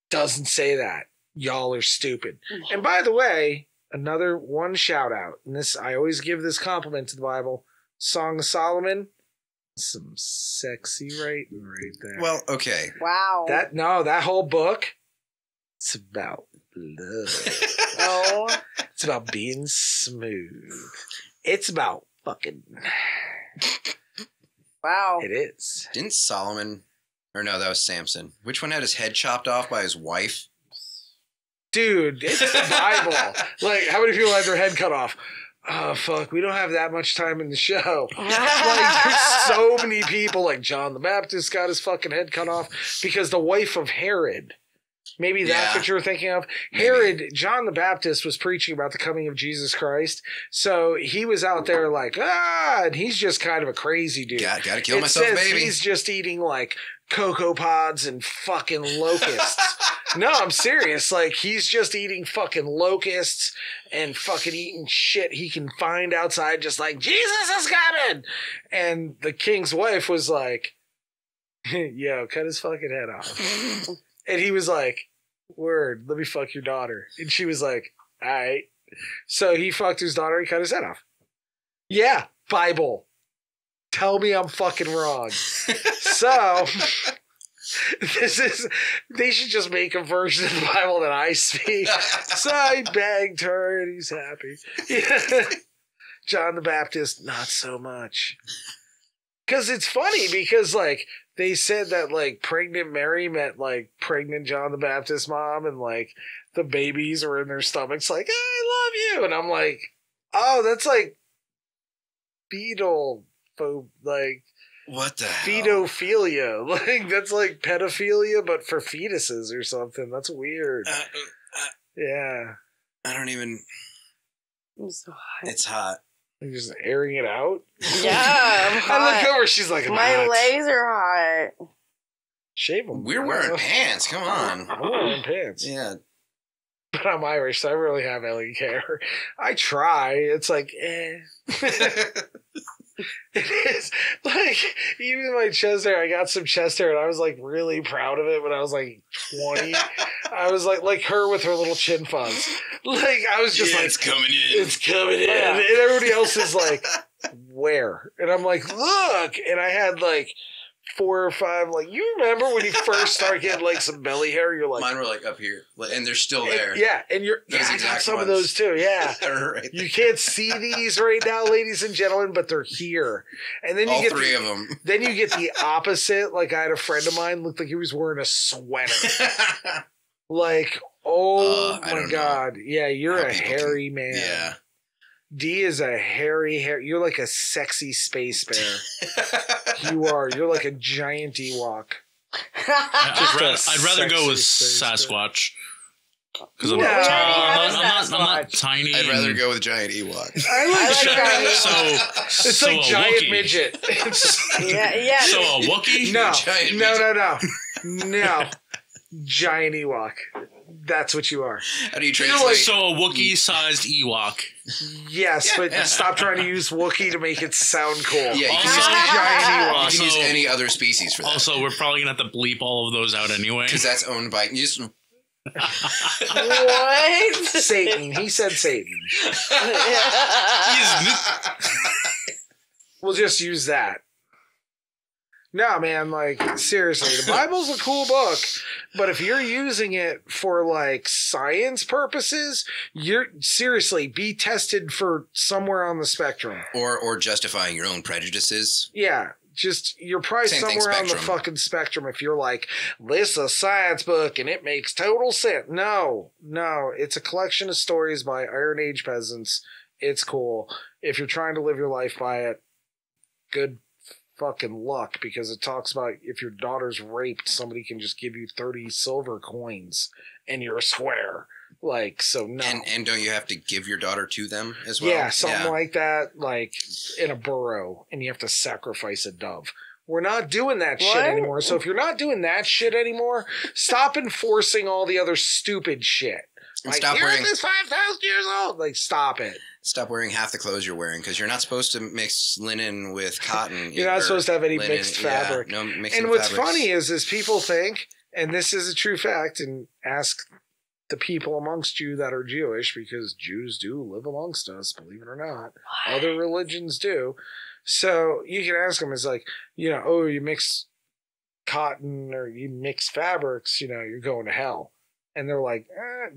Doesn't say that. Y'all are stupid. And by the way, another one shout out. And this, I always give this compliment to the Bible. Song of Solomon. Some sexy writing right there. Well, okay. Wow. That whole book, it's about love. Oh. It's about being smooth. It's about fucking. Wow. It is. Didn't Solomon, or no, that was Samson. Which one had his head chopped off by his wife? Dude, it's the Bible. Like, how many people had their head cut off? Oh, fuck. We don't have that much time in the show. Like, there's so many people. Like, John the Baptist got his fucking head cut off because the wife of Herod. Maybe that's what you're thinking of. Maybe. Herod, John the Baptist was preaching about the coming of Jesus Christ. So he was out there like, and he's just kind of a crazy dude. Gotta kill myself, baby. He's just eating like Cocoa Pods and fucking locusts. No, I'm serious. Like, he's just eating fucking locusts and fucking eating shit he can find outside, just like, Jesus is coming! And the king's wife was like, yo, cut his fucking head off. And he was like, word, let me fuck your daughter. And she was like, all right. So he fucked his daughter and cut his head off. Yeah, Bible. Tell me I'm fucking wrong. So, they should just make a version of the Bible that I speak. So I begged her and he's happy. Yeah. John the Baptist, not so much. Because it's funny because, like, they said that, like, pregnant Mary met, like, pregnant John the Baptist mom, and, like, the babies were in their stomachs, like, I love you. And I'm like, oh, that's, like, like, what the hell? pedophilia. Like, that's, like, pedophilia, but for fetuses or something. That's weird. Yeah. I don't even... I'm so hot. It's hot. You're just airing it out? Yeah, I'm hot. I look over, she's like, I'm my hot. legs are hot. Shave them. We're wearing pants. Come on. I'm wearing pants. Yeah. But I'm Irish, so I really have any care. I try. It's like, It is. Like, even my chest hair, I got some chest hair, and I was, like, really proud of it when I was, like, 20. I was, like her with her little chin fuzz. Like, I was just like, it's coming in. It's coming in. And everybody else is like, where? And I'm like, look. And I had, like, 4 or 5, like, you remember when you first started getting, like, some belly hair? You're like, mine were, like, up here, and they're still there. And you're, Those I got exact some ones. of those, too, yeah. Right You can't see these right now, ladies and gentlemen, but they're here. And then you all get 3 of them. Then you get the opposite. Like, I had a friend of mine looked like he was wearing a sweater. Like, oh I my don't God. Yeah, you're how a people hairy man. Yeah. D is a hairy hair. You're like a sexy space bear. You are. You're like a giant Ewok. I'd rather go with sexy space Sasquatch. Because I'm Yeah. tall. We already I'm have not Sasquatch. tiny. I'd rather and- go with giant Ewok. I like I like giant. giant. It's so like a giant Wookiee. midget. Yeah. So a Wookiee? No, Giant no. Giant Ewok. That's what you are. How do you You're translate? like- So a Wookiee-sized Ewok. Yes, but stop trying to use Wookiee to make it sound cool. Yeah, you Also- can, Giant you Ewok. can use Also- any other species for that. Also, we're probably going to have to bleep all of those out anyway. Because that's owned by... You just, What? Satan. He said Satan. We'll just use that. No, man, like, seriously, the Bible's a cool book, but if you're using it for, like, science purposes, you're, seriously, be tested for somewhere on the spectrum. or justifying your own prejudices. Yeah, just, you're probably Same thing, somewhere on the spectrum. fucking spectrum if you're like, this is a science book and it makes total sense. No, it's a collection of stories by Iron Age peasants. It's cool. If you're trying to live your life by it, good fucking luck, because it talks about if your daughter's raped, somebody can just give you 30 silver coins and you're a square. Like, so no. And don't you have to give your daughter to them as well? Yeah, something like that, like in a burrow, and you have to sacrifice a dove. We're not doing that shit What? anymore. So if you're not doing that shit anymore, stop enforcing all the other stupid shit. And Like, stop the wearing- Earth is 5,000 years old. Like, stop it. Stop wearing half the clothes you're wearing, because you're not supposed to mix linen with cotton. You're not or supposed to have any linen. mixed fabric. Yeah, no mixing And what's fabrics. funny is people think, and this is a true fact, and ask the people amongst you that are Jewish, because Jews do live amongst us, believe it or not. Other religions do. So you can ask them, it's like, oh, you mix cotton or you mix fabrics, you're going to hell. And they're like,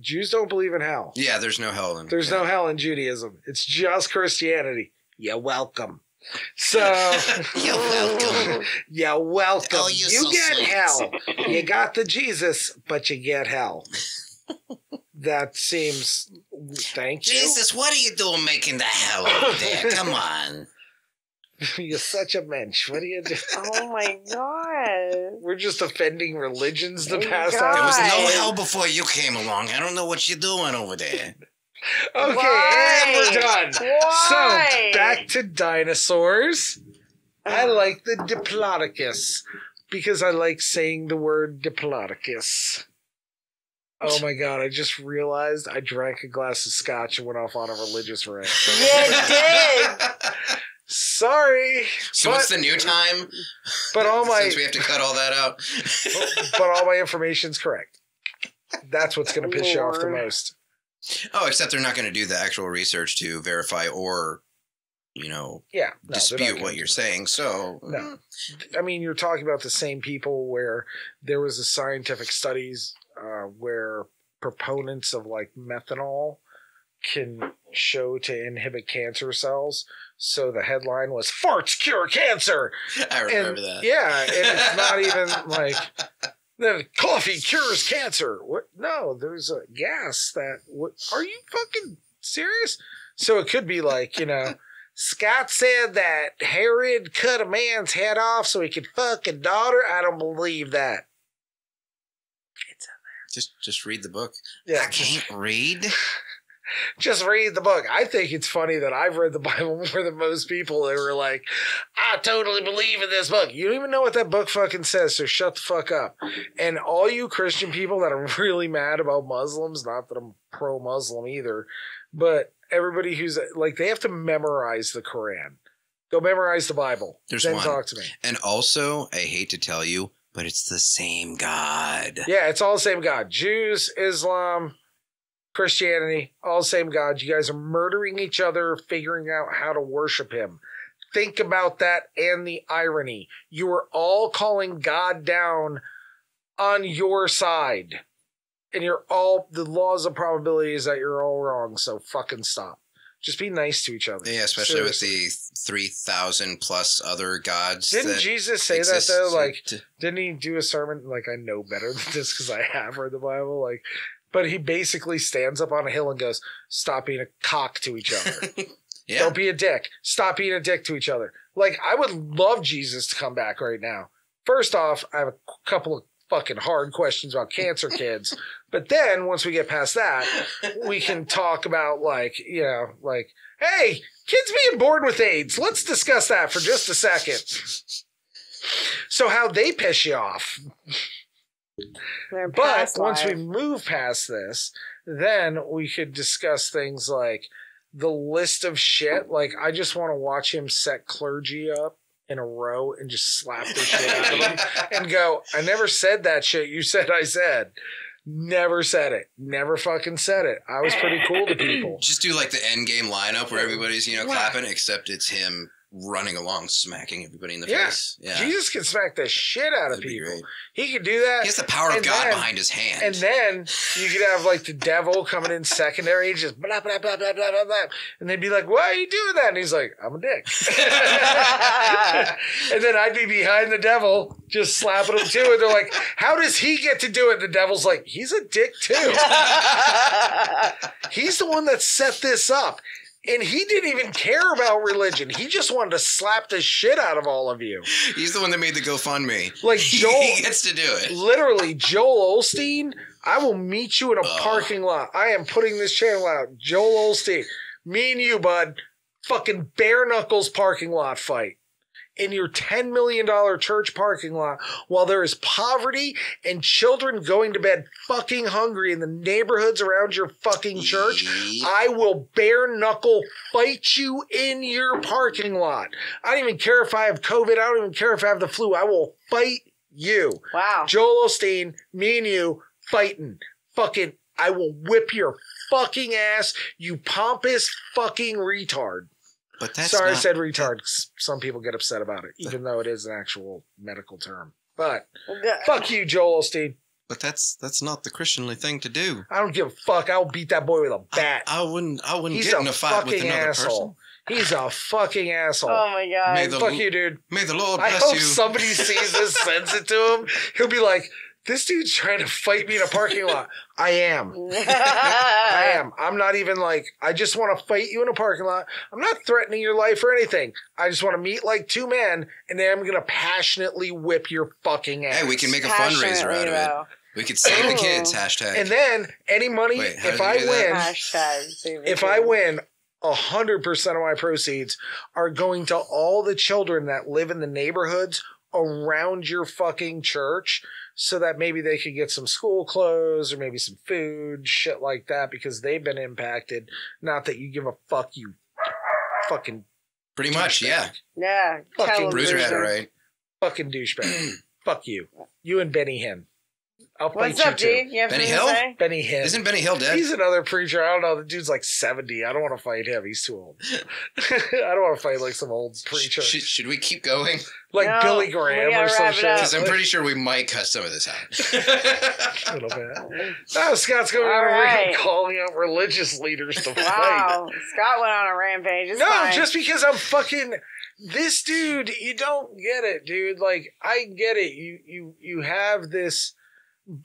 Jews don't believe in hell. Yeah, there's no hell in There's no hell in Judaism. It's just Christianity. You're welcome. So You're welcome. You're welcome. Oh, you so get sweet. hell. You got the Jesus, but you get hell. That seems. Thank you. Jesus, what are you doing making the hell over there? Come on. You're such a mensch. What do you do? Oh my god. We're just offending religions the Oh past God. There was no hour. hell before you came along. I don't know what you're doing over there. Okay, Why? and we're done. Why? So back to dinosaurs. I like the Diplodocus because I like saying the word Diplodocus. Oh my god, I just realized I drank a glass of scotch and went off on a religious rant. You did. Sorry. So what's the new time? But all my Since we have to cut all that out. but all my information's correct. That's what's going to piss you off the Lord. most. Oh, except they're not going to do the actual research to verify or, Yeah, no, they're not dispute gonna what do you're that. saying. So, No. I mean, you're talking about the same people where there was a scientific studies where proponents of like methanol can show to inhibit cancer cells. So the headline was "Farts Cure Cancer." I remember And, that. Yeah, and it's not even like the coffee cures cancer. What? No, there's a gas that. What? Are you fucking serious? So it could be like, Scott said that Herod cut a man's head off so he could fuck a daughter. I don't believe that. Just read the book. Yeah, I can't read. just read the book. I think it's funny that I've read the Bible more than most people that were like, I totally believe in this book. You don't even know what that book fucking says, so shut the fuck up. And all you Christian people that are really mad about Muslims, not that I'm pro-Muslim either, but everybody who's like, they have to memorize the Quran. Go memorize the Bible. There's then one. talk to me. And also, I hate to tell you, but it's the same God. Yeah, it's all the same God. Jews, Islam, Christianity, all the same God. You guys are murdering each other, figuring out how to worship him. Think about that and the irony. You are all calling God down on your side. And the laws of probability is that you're all wrong, so fucking stop. Just be nice to each other. Yeah, especially Seriously. with the 3,000 plus other gods. Didn't that Jesus say exist. that though? Like, didn't he do a sermon? Like, I know better than this because I have read the Bible. Like, but he basically stands up on a hill and goes, "Stop being a cock to each other. yeah. Don't be a dick. Stop being a dick to each other." Like, I would love Jesus to come back right now. First off, I have a couple of fucking hard questions about cancer kids. But then once we get past that, we can talk about like, hey, kids being born with AIDS. Let's discuss that for just a second. So how they piss you off. Their But past once we life. move past this, then we could discuss things like the list of shit. Like, I just want to watch him set clergy up in a row and just slap the shit out of them and go, I never said that shit you said I said. Never said it. Never fucking said it. I was pretty cool to people. Just do like the end game lineup where everybody's, clapping, except it's him running along, smacking everybody in the Yeah. face. Yeah. Jesus can smack the shit out of That'd be people. great. He could do that. He has the power of And God then- behind his hand. And then you could have like the devil coming in secondary, just blah, blah, blah, blah, blah, blah, blah. And they'd be like, why are you doing that? And he's like, I'm a dick. And then I'd be behind the devil, just slapping him too. And they're like, how does he get to do it? The devil's like, he's a dick too. He's the one that set this up. And he didn't even care about religion. He just wanted to slap the shit out of all of you. He's the one that made the GoFundMe. Like Joel, He gets to do it. literally, Joel Olsteen, I will meet you in a parking lot. I am putting this channel out. Joel Olsteen, me and you, bud, fucking bare knuckles parking lot fight in your $10 million church parking lot while there is poverty and children going to bed fucking hungry in the neighborhoods around your fucking church. Yep. I will bare knuckle fight you in your parking lot. I don't even care if I have COVID. I don't even care if I have the flu. I will fight you. Wow. Joel Olsteen, me and you fighting. Fucking, I will whip your fucking ass, you pompous fucking retard. But that's Sorry, I not- said retard. 'Cause some people get upset about it, even though it is an actual medical term. But fuck you, Joel Olsteen. But that's not the Christianly thing to do. I don't give a fuck. I'll beat that boy with a bat. I wouldn't He's get in a a fight with fucking another asshole. He's a fucking asshole. Oh my god. May the- Fuck you, dude. person. May the Lord I bless hope you. somebody sees this, sends it to him. He'll be like, this dude's trying to fight me in a parking lot. I am. I am. I'm not even like, I just want to fight you in a parking lot. I'm not threatening your life or anything. I just want to meet like two men, and then I'm going to passionately whip your fucking ass. Hey, we can make a fundraiser out of it. We could save the kids. Hashtag. And then any money, Wait, how if did you I do that? win, Hashtag save the if kids. I win, 100% of my proceeds are going to all the children that live in the neighborhoods around your fucking church, so that maybe they could get some school clothes or maybe some food, shit like that, because they've been impacted. Not that you give a fuck, you fucking Pretty much, yeah. Yeah. Fucking tell 'em, Bruiser had it Bruiser. right. fucking douchebag. Fuck you. You and Benny Hinn. I'll fight What's you up, too. G? You have Benny something to Hill? say? Benny Hinn. Isn't Benny Hill dead? He's another preacher. I don't know. The dude's like 70. I don't want to fight him. He's too old. I don't want to fight like some old preacher. Should we keep going? Like No, Billy we Graham gotta or some wrap it shit. up. Because I'm pretty sure we might cut some of this out. A little bit. Now Scott's going All around right. calling out religious leaders to fight. Wow. Scott went on a rampage. It's No, fine. just because I'm fucking this dude, you don't get it, dude. Like, I get it. You have this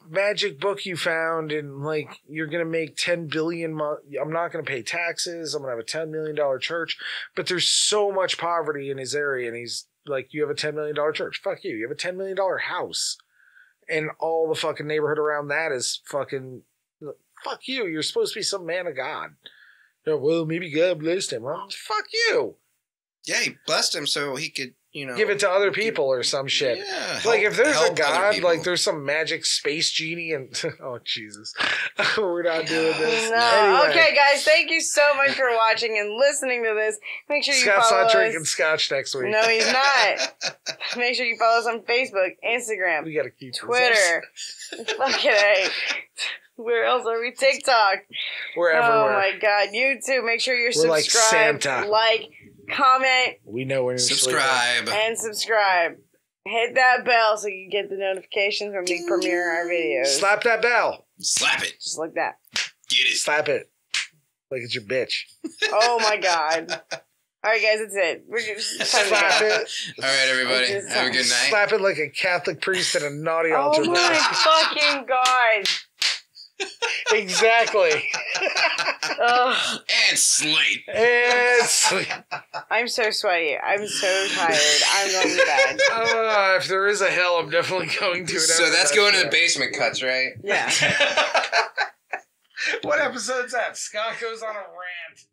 magic book you found, and like you're gonna make 10 billion. I'm not gonna pay taxes. I'm gonna have a $10 million church, but there's so much poverty in his area, and he's like, you have a $10 million church. Fuck you. You have a $10 million house, and all the fucking neighborhood around that is fucking. Fuck you. You're supposed to be some man of God. You know, well, maybe God blessed him. Well, fuck you. Yeah, he blessed him so he could, Give it to other people or some shit. Yeah, Like, if there's a help other God, people. like, there's some magic space genie and... Oh, Jesus. We're not doing this. No. Anyway, Okay, guys. Thank you so much for watching and listening to this. Make sure you Scott's follow not us. drinking scotch next week. No, he's not. Make sure you follow us on Facebook, Instagram, We gotta keep this. Twitter. Fucking A. Where else are we? TikTok. We're Oh everywhere. my God. YouTube. Make sure you're We're like subscribed, Santa. like, comment, We know when you're Subscribe. and subscribe. Hit that bell so you get the notifications when we premiere our videos. sleeping. Slap that bell. Slap it. Just like that. Get it. Slap it. Like it's your bitch. Oh my God. All right, guys, that's it. We're just it's time to Slap go. it. All right, everybody. Just- Have a good night. Slap it like a Catholic priest at a naughty altar. Oh my fucking God. Exactly. Ugh. And sleep. And sleep. I'm so sweaty. I'm so tired. I'm going to bed. If there is a hell, I'm definitely going to it. So after that's that going to shit. the basement cuts, right? Yeah. What episode's that? Scott goes on a rant.